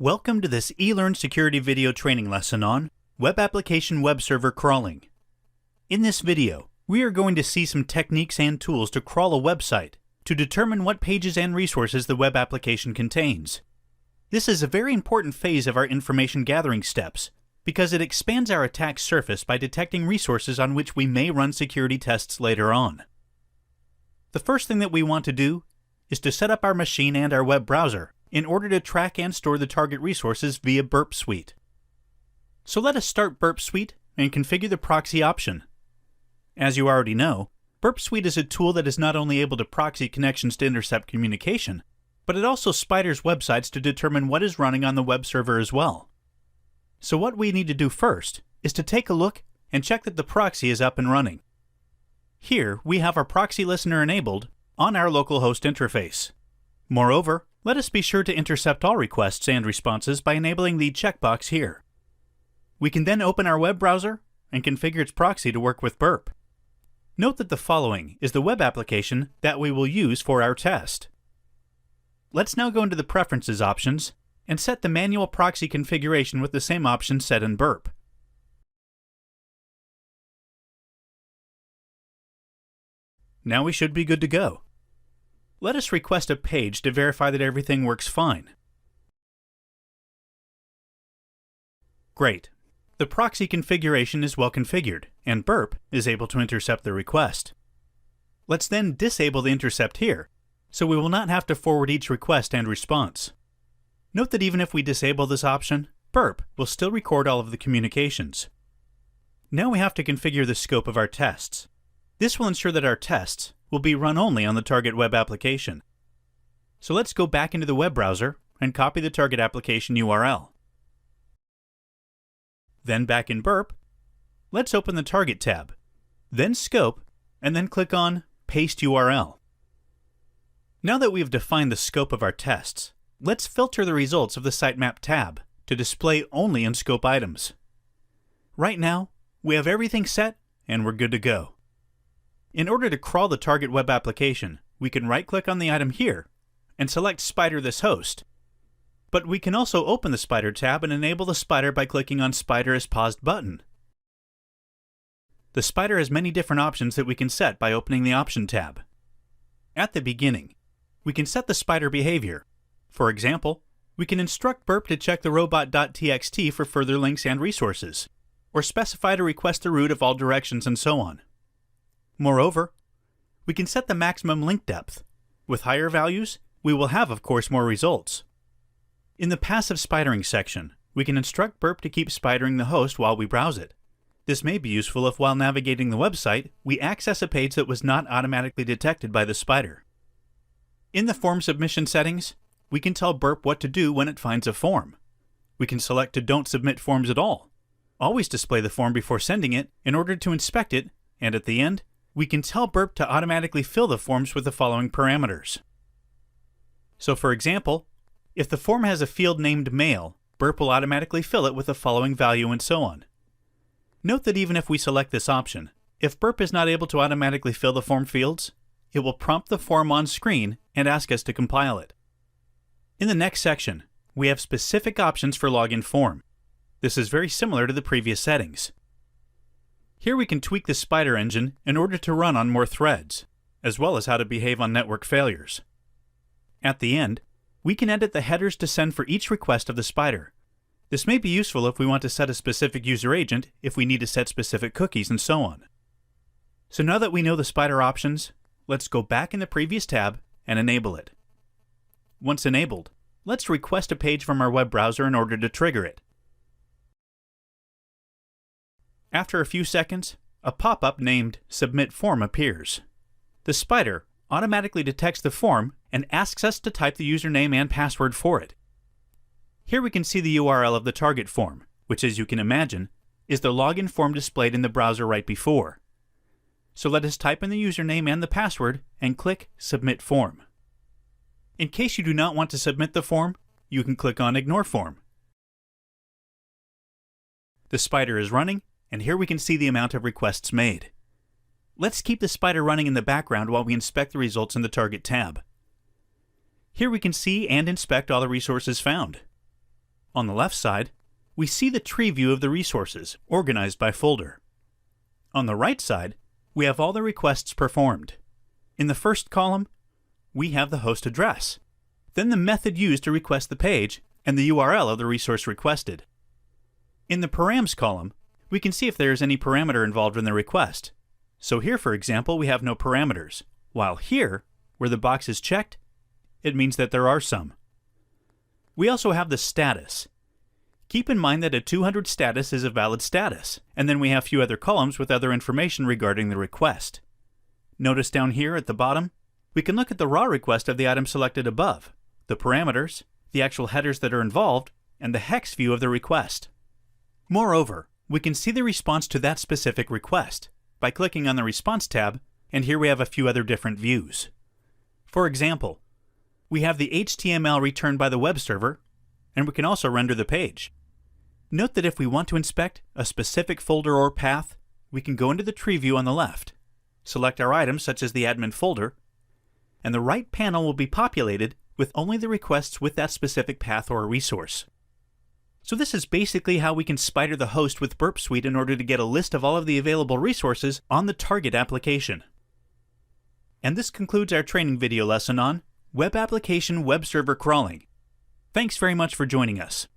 Welcome to this eLearn Security video training lesson on Web Application Web Server Crawling. In this video, we are going to see some techniques and tools to crawl a website to determine what pages and resources the web application contains. This is a very important phase of our information gathering steps because it expands our attack surface by detecting resources on which we may run security tests later on. The first thing that we want to do is to set up our machine and our web browser in order to track and store the target resources via Burp Suite. So let us start Burp Suite and configure the proxy option. As you already know, Burp Suite is a tool that is not only able to proxy connections to intercept communication, but it also spiders websites to determine what is running on the web server as well. So what we need to do first is to take a look and check that the proxy is up and running. Here we have our proxy listener enabled on our localhost interface. Moreover, let us be sure to intercept all requests and responses by enabling the checkbox here. We can then open our web browser and configure its proxy to work with Burp. Note that the following is the web application that we will use for our test. Let's now go into the Preferences options and set the manual proxy configuration with the same options set in Burp. Now we should be good to go. Let us request a page to verify that everything works fine. Great. The proxy configuration is well configured, and Burp is able to intercept the request. Let's then disable the intercept here, so we will not have to forward each request and response. Note that even if we disable this option, Burp will still record all of the communications. Now we have to configure the scope of our tests. This will ensure that our tests will be run only on the target web application. So let's go back into the web browser and copy the target application URL. Then back in Burp, let's open the Target tab, then Scope, and then click on Paste URL. Now that we've defined the scope of our tests, let's filter the results of the Sitemap tab to display only in scope items. Right now, we have everything set and we're good to go. In order to crawl the target web application, we can right-click on the item here and select Spider this host. But we can also open the Spider tab and enable the spider by clicking on Spider as Paused button. The spider has many different options that we can set by opening the Option tab. At the beginning, we can set the spider behavior. For example, we can instruct Burp to check the robot.txt for further links and resources, or specify to request the root of all directions and so on. Moreover, we can set the maximum link depth. With higher values, we will have, of course, more results. In the passive spidering section, we can instruct Burp to keep spidering the host while we browse it. This may be useful if while navigating the website, we access a page that was not automatically detected by the spider. In the form submission settings, we can tell Burp what to do when it finds a form. We can select to don't submit forms at all. Always display the form before sending it in order to inspect it, and at the end, we can tell Burp to automatically fill the forms with the following parameters. So for example, if the form has a field named Mail, Burp will automatically fill it with the following value and so on. Note that even if we select this option, if Burp is not able to automatically fill the form fields, it will prompt the form on screen and ask us to compile it. In the next section, we have specific options for login form. This is very similar to the previous settings. Here we can tweak the spider engine in order to run on more threads, as well as how to behave on network failures. At the end, we can edit the headers to send for each request of the spider. This may be useful if we want to set a specific user agent, if we need to set specific cookies, and so on. So now that we know the spider options, let's go back in the previous tab and enable it. Once enabled, let's request a page from our web browser in order to trigger it. After a few seconds, a pop-up named Submit Form appears. The spider automatically detects the form and asks us to type the username and password for it. Here we can see the URL of the target form, which, as you can imagine, is the login form displayed in the browser right before. So let us type in the username and the password and click Submit Form. In case you do not want to submit the form, you can click on Ignore Form. The spider is running, and here we can see the amount of requests made. Let's keep the spider running in the background while we inspect the results in the Target tab. Here we can see and inspect all the resources found. On the left side, we see the tree view of the resources, organized by folder. On the right side, we have all the requests performed. In the first column, we have the host address, then the method used to request the page, and the URL of the resource requested. In the params column, we can see if there is any parameter involved in the request. So here, for example, we have no parameters, while here, where the box is checked, it means that there are some. We also have the status. Keep in mind that a 200 status is a valid status, and then we have a few other columns with other information regarding the request. Notice down here at the bottom, we can look at the raw request of the item selected above, the parameters, the actual headers that are involved, and the hex view of the request. Moreover, we can see the response to that specific request by clicking on the Response tab, and here we have a few other different views. For example, we have the HTML returned by the web server, and we can also render the page. Note that if we want to inspect a specific folder or path, we can go into the tree view on the left, select our items such as the admin folder, and the right panel will be populated with only the requests with that specific path or resource. So this is basically how we can spider the host with Burp Suite in order to get a list of all of the available resources on the Target application. And this concludes our training video lesson on Web Application Web Server Crawling. Thanks very much for joining us.